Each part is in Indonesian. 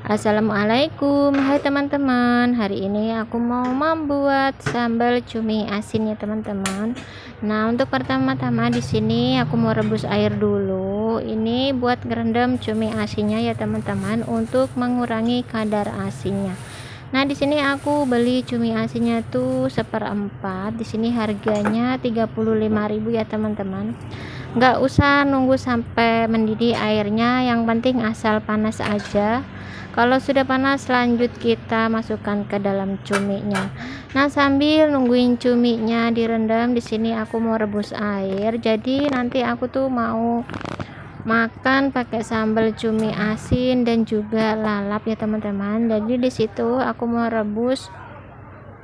Assalamualaikum, hai teman-teman. Hari ini aku mau membuat sambal cumi asin ya teman-teman. Nah, untuk pertama-tama di sini aku mau rebus air dulu. Ini buat ngerendam cumi asinnya ya teman-teman, untuk mengurangi kadar asinnya. Nah, di sini aku beli cumi asinnya tuh seperempat. Di sini harganya 35.000 ya teman-teman. Nggak usah nunggu sampai mendidih airnya, yang penting asal panas aja. Kalau sudah panas, lanjut kita masukkan ke dalam cuminya. Nah, sambil nungguin cuminya direndam, di sini aku mau rebus air. Jadi nanti aku tuh mau makan pakai sambal cumi asin dan juga lalap ya teman-teman. Jadi di situ aku mau rebus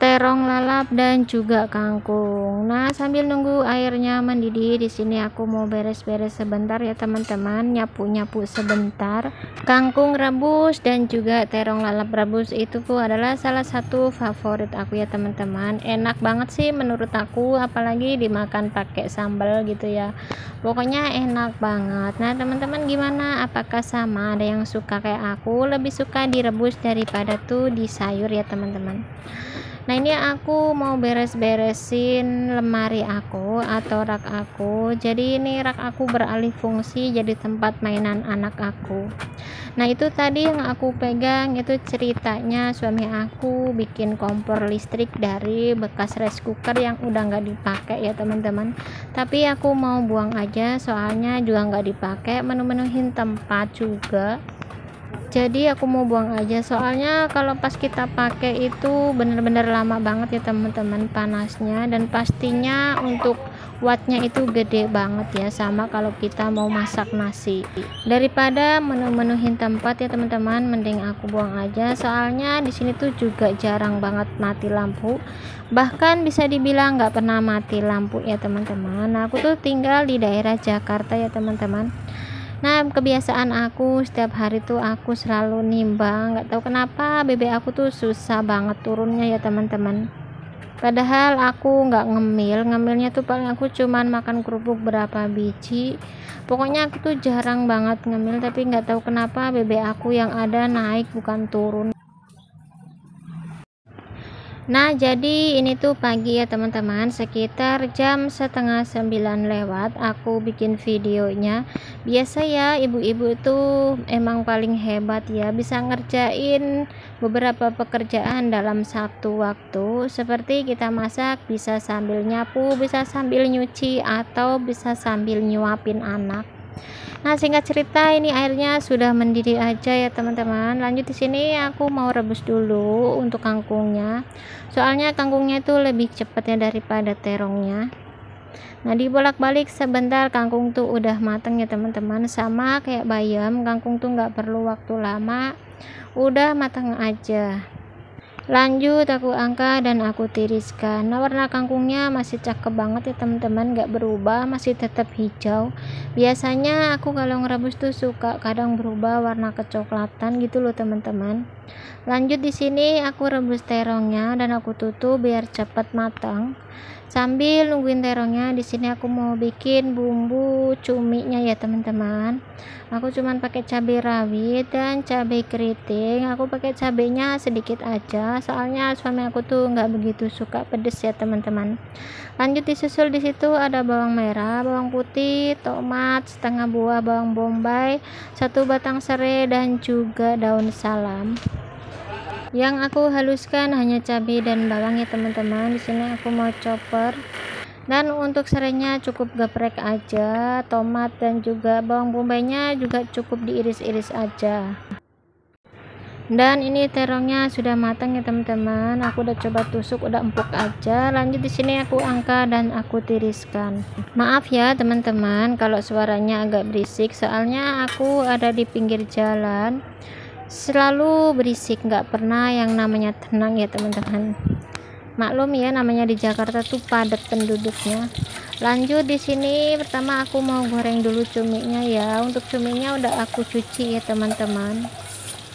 terong lalap dan juga kangkung. Nah, sambil nunggu airnya mendidih, di sini aku mau beres-beres sebentar ya teman-teman, nyapu-nyapu sebentar. Kangkung rebus dan juga terong lalap rebus itu tuh adalah salah satu favorit aku ya teman-teman. Enak banget sih menurut aku, apalagi dimakan pakai sambal gitu ya. Pokoknya enak banget. Nah, teman-teman gimana? Apakah sama? Ada yang suka kayak aku, lebih suka direbus daripada tuh di sayur ya teman-teman. Nah, ini aku mau beres-beresin lemari aku atau rak aku. Jadi ini rak aku beralih fungsi jadi tempat mainan anak aku. Nah, itu tadi yang aku pegang itu ceritanya suami aku bikin kompor listrik dari bekas rice cooker yang udah nggak dipakai ya teman-teman. Tapi aku mau buang aja, soalnya juga nggak dipakai, menu-menuhin tempat juga. Jadi aku mau buang aja, soalnya kalau pas kita pakai itu bener-bener lama banget ya teman-teman panasnya, dan pastinya untuk wattnya itu gede banget ya, sama kalau kita mau masak nasi. Daripada menu-menuhin tempat ya teman-teman, mending aku buang aja, soalnya di sini tuh juga jarang banget mati lampu, bahkan bisa dibilang nggak pernah mati lampu ya teman-teman. Nah, aku tuh tinggal di daerah Jakarta ya teman-teman. Nah, kebiasaan aku setiap hari tuh aku selalu nimbang, nggak tahu kenapa bebek aku tuh susah banget turunnya ya teman-teman. Padahal aku nggak ngemilnya tuh paling aku cuman makan kerupuk berapa biji. Pokoknya aku tuh jarang banget ngemil, tapi nggak tahu kenapa bebek aku yang ada naik bukan turun. Nah, jadi ini tuh pagi ya teman-teman, sekitar jam setengah 9 lewat aku bikin videonya. Biasa ya, ibu-ibu itu emang paling hebat ya, bisa ngerjain beberapa pekerjaan dalam satu waktu. Seperti kita masak bisa sambil nyapu, bisa sambil nyuci, atau bisa sambil nyuapin anak. Nah, singkat cerita ini airnya sudah mendidih aja ya teman-teman. Lanjut di sini aku mau rebus dulu untuk kangkungnya. Soalnya kangkungnya itu lebih cepat ya daripada terongnya. Nah, dibolak-balik sebentar, kangkung tuh udah matang ya teman-teman. Sama kayak bayam, kangkung tuh nggak perlu waktu lama, udah matang aja. Lanjut aku angkat dan aku tiriskan. Nah, warna kangkungnya masih cakep banget ya teman-teman, nggak berubah, masih tetap hijau. Biasanya aku kalau ngerebus tuh suka kadang berubah warna kecoklatan gitu loh teman-teman. Lanjut di sini aku rebus terongnya dan aku tutup biar cepat matang. Sambil nungguin terongnya, di sini aku mau bikin bumbu cuminya ya teman-teman. Aku cuman pakai cabai rawit dan cabai keriting. Aku pakai cabainya sedikit aja, soalnya suami aku tuh nggak begitu suka pedes ya teman-teman. Lanjut disusul di situ ada bawang merah, bawang putih, tomat setengah buah, bawang bombay, 1 batang serai, dan juga daun salam. Yang aku haluskan hanya cabai dan bawang ya teman-teman. Di sini aku mau chopper. Dan untuk serainya cukup geprek aja. Tomat dan juga bawang bombaynya juga cukup diiris-iris aja. Dan ini terongnya sudah matang ya teman-teman. Aku udah coba tusuk, udah empuk aja. Lanjut di sini aku angkat dan aku tiriskan. Maaf ya teman-teman kalau suaranya agak berisik, soalnya aku ada di pinggir jalan. Selalu berisik, nggak pernah yang namanya tenang ya teman-teman. Maklum ya, namanya di Jakarta tuh padat penduduknya. Lanjut di sini pertama aku mau goreng dulu cuminya ya. Untuk cuminya udah aku cuci ya teman-teman.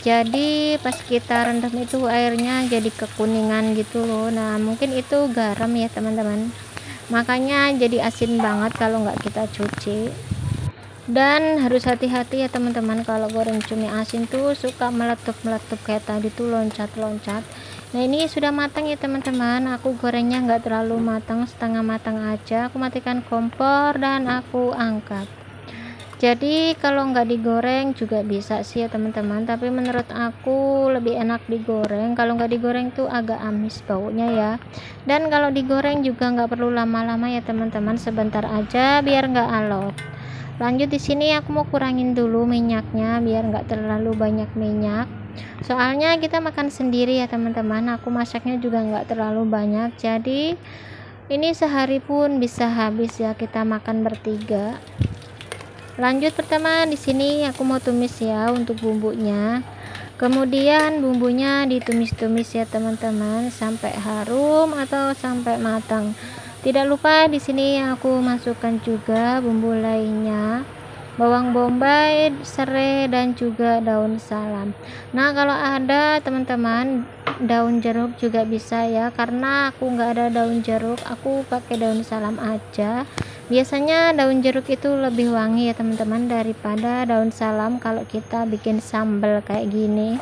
Jadi pas kita rendam itu airnya jadi kekuningan gitu loh. Nah, mungkin itu garam ya teman-teman, makanya jadi asin banget kalau nggak kita cuci. Dan harus hati-hati ya teman-teman, kalau goreng cumi asin tuh suka meletup-meletup kayak tadi tuh, loncat-loncat. Nah ini sudah matang ya teman-teman, aku gorengnya nggak terlalu matang, setengah matang aja. Aku matikan kompor dan aku angkat. Jadi kalau nggak digoreng juga bisa sih ya teman-teman, tapi menurut aku lebih enak digoreng. Kalau nggak digoreng tuh agak amis baunya ya. Dan kalau digoreng juga nggak perlu lama-lama ya teman-teman, sebentar aja biar nggak alot. Lanjut di sini aku mau kurangin dulu minyaknya biar nggak terlalu banyak minyak, soalnya kita makan sendiri ya teman-teman. Aku masaknya juga nggak terlalu banyak, jadi ini sehari pun bisa habis ya kita makan bertiga. Lanjut pertama di sini aku mau tumis ya untuk bumbunya. Kemudian bumbunya ditumis-tumis ya teman-teman sampai harum atau sampai matang. Tidak lupa di sini aku masukkan juga bumbu lainnya, bawang bombay, serai, dan juga daun salam. Nah kalau ada teman-teman daun jeruk juga bisa ya, karena aku nggak ada daun jeruk, aku pakai daun salam aja. Biasanya daun jeruk itu lebih wangi ya teman-teman daripada daun salam kalau kita bikin sambal kayak gini.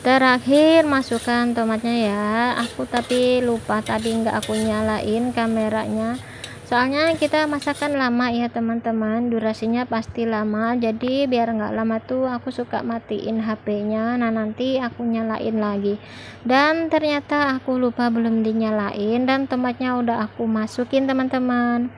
Terakhir masukkan tomatnya ya, aku tapi lupa tadi nggak aku nyalain kameranya, soalnya kita masakan lama ya teman-teman, durasinya pasti lama. Jadi biar nggak lama tuh aku suka matiin HP-nya, nah nanti aku nyalain lagi. Dan ternyata aku lupa belum dinyalain dan tomatnya udah aku masukin teman-teman.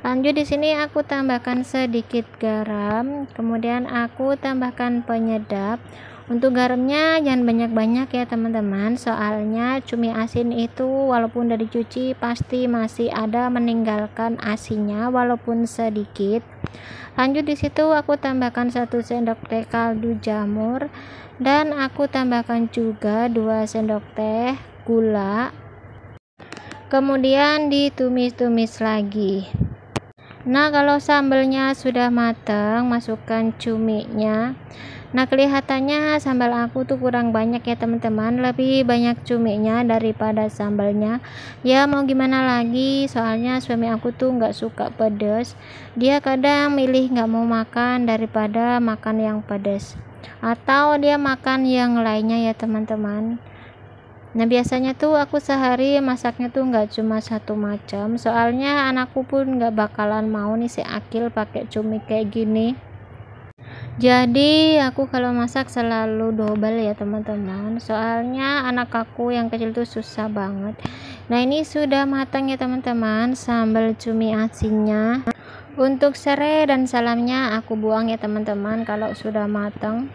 Lanjut di sini aku tambahkan sedikit garam, kemudian aku tambahkan penyedap. Untuk garamnya jangan banyak-banyak ya teman-teman, soalnya cumi asin itu walaupun udah dicuci pasti masih ada meninggalkan asinnya walaupun sedikit. Lanjut di situ aku tambahkan 1 sendok teh kaldu jamur dan aku tambahkan juga 2 sendok teh gula. Kemudian ditumis-tumis lagi. Nah kalau sambalnya sudah matang, masukkan cuminya. Nah kelihatannya sambal aku tuh kurang banyak ya teman-teman, lebih banyak cuminya daripada sambalnya. Ya mau gimana lagi, soalnya suami aku tuh nggak suka pedas, dia kadang milih nggak mau makan daripada makan yang pedas, atau dia makan yang lainnya ya teman-teman. Nah biasanya tuh aku sehari masaknya tuh nggak cuma satu macam, soalnya anakku pun nggak bakalan mau nih si Akil pakai cumi kayak gini. Jadi aku kalau masak selalu double ya teman-teman, soalnya anak aku yang kecil tuh susah banget. Nah ini sudah matang ya teman-teman sambal cumi asinnya. Untuk serai dan salamnya aku buang ya teman-teman kalau sudah matang.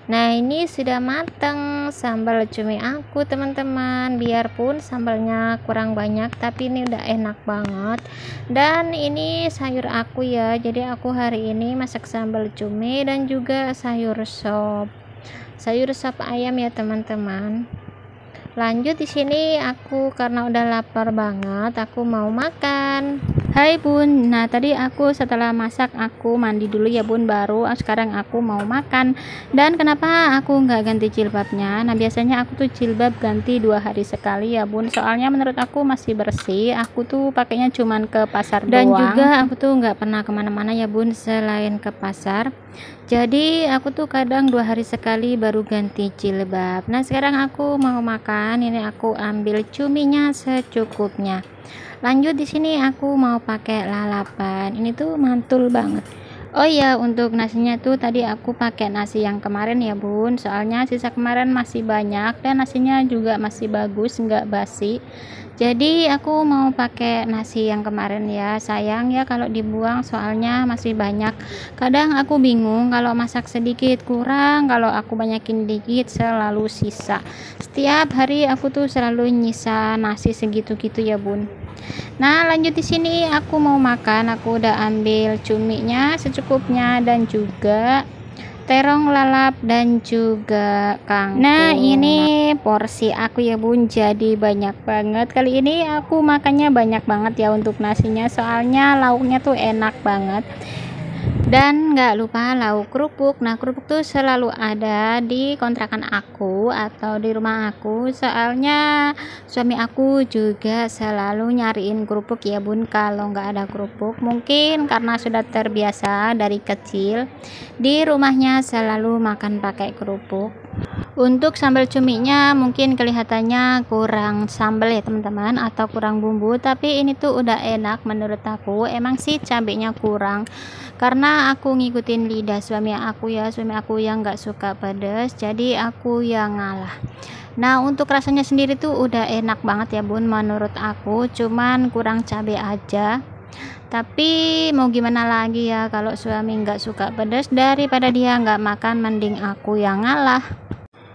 Nah ini sudah matang sambal cumi aku teman-teman, biarpun sambalnya kurang banyak tapi ini udah enak banget. Dan ini sayur aku ya, jadi aku hari ini masak sambal cumi dan juga sayur sop ayam ya teman-teman. Lanjut di sini aku karena udah lapar banget, aku mau makan. Hai bun, nah tadi aku setelah masak aku mandi dulu ya bun, baru sekarang aku mau makan. Dan kenapa aku nggak ganti jilbabnya? Nah biasanya aku tuh jilbab ganti 2 hari sekali ya bun, soalnya menurut aku masih bersih. Aku tuh pakainya cuman ke pasar dan doang, juga aku tuh nggak pernah kemana-mana ya bun selain ke pasar. Jadi aku tuh kadang 2 hari sekali baru ganti jilbab. Nah sekarang aku mau makan, ini aku ambil cuminya secukupnya. Lanjut di sini aku mau pakai lalapan, ini tuh mantul banget. Oh ya untuk nasinya tuh tadi aku pakai nasi yang kemarin ya bun, soalnya sisa kemarin masih banyak dan nasinya juga masih bagus, nggak basi. Jadi aku mau pakai nasi yang kemarin ya, sayang ya kalau dibuang soalnya masih banyak. Kadang aku bingung kalau masak sedikit kurang, kalau aku banyakin dikit selalu sisa. Setiap hari aku tuh selalu nyisa nasi segitu-gitu ya bun. Nah lanjut di sini aku mau makan, aku udah ambil cuminya secukupnya dan juga terong lalap dan juga kangkung. Nah ini porsi aku ya bun, jadi banyak banget. Kali ini aku makannya banyak banget ya untuk nasinya, soalnya lauknya tuh enak banget. Dan nggak lupa lauk kerupuk. Nah, kerupuk tuh selalu ada di kontrakan aku atau di rumah aku, soalnya suami aku juga selalu nyariin kerupuk ya bun kalau nggak ada kerupuk. Mungkin karena sudah terbiasa dari kecil di rumahnya selalu makan pakai kerupuk. Untuk sambal cuminya mungkin kelihatannya kurang sambal ya teman-teman, atau kurang bumbu, tapi ini tuh udah enak menurut aku. Emang sih cabenya kurang karena aku ngikutin lidah suami aku ya, suami aku yang nggak suka pedas, jadi aku yang ngalah. Nah, untuk rasanya sendiri tuh udah enak banget ya bun menurut aku, cuman kurang cabai aja. Tapi mau gimana lagi ya, kalau suami nggak suka pedas, daripada dia nggak makan mending aku yang ngalah.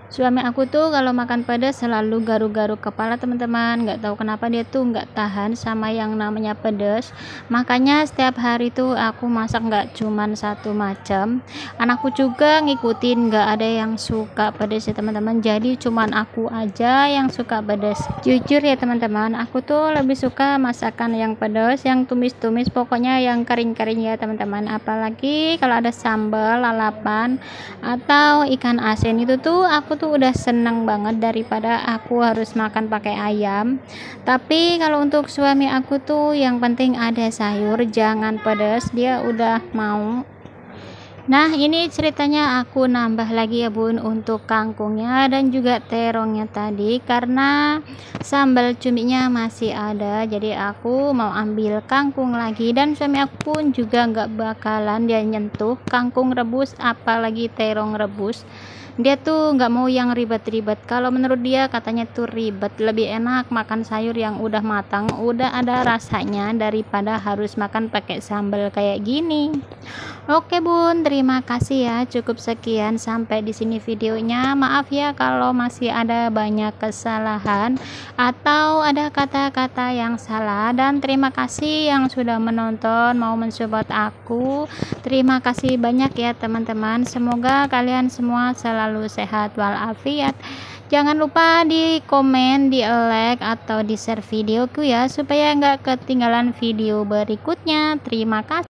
Suami aku tuh kalau makan pedas selalu garuk-garuk kepala teman-teman, nggak tahu kenapa dia tuh nggak tahan sama yang namanya pedas. Makanya setiap hari tuh aku masak nggak cuman satu macam, anakku juga ngikutin, nggak ada yang suka pedas ya teman-teman, jadi cuman aku aja yang suka pedas. Jujur ya teman-teman, aku tuh lebih suka masakan yang pedas, yang tumis-tumis, pokoknya yang kering-kering ya teman-teman. Apalagi kalau ada sambal lalapan atau ikan asin, itu tuh aku tuh udah seneng banget daripada aku harus makan pakai ayam. Tapi kalau untuk suami aku tuh yang penting ada sayur, jangan pedas, dia udah mau. Nah, ini ceritanya aku nambah lagi ya bun untuk kangkungnya dan juga terongnya tadi, karena sambal cuminya masih ada, jadi aku mau ambil kangkung lagi. Dan suami aku pun juga nggak bakalan dia nyentuh kangkung rebus apalagi terong rebus. Dia tuh nggak mau yang ribet-ribet, kalau menurut dia katanya tuh ribet, lebih enak makan sayur yang udah matang, udah ada rasanya, daripada harus makan pakai sambal kayak gini. Oke bun, terima kasih ya, cukup sekian sampai di sini videonya. Maaf ya kalau masih ada banyak kesalahan atau ada kata-kata yang salah, dan terima kasih yang sudah menonton, mau mensupport aku. Terima kasih banyak ya teman-teman, semoga kalian semua selalu sehat walafiat. Jangan lupa di komen, di like atau di share videoku ya, supaya nggak ketinggalan video berikutnya. Terima kasih.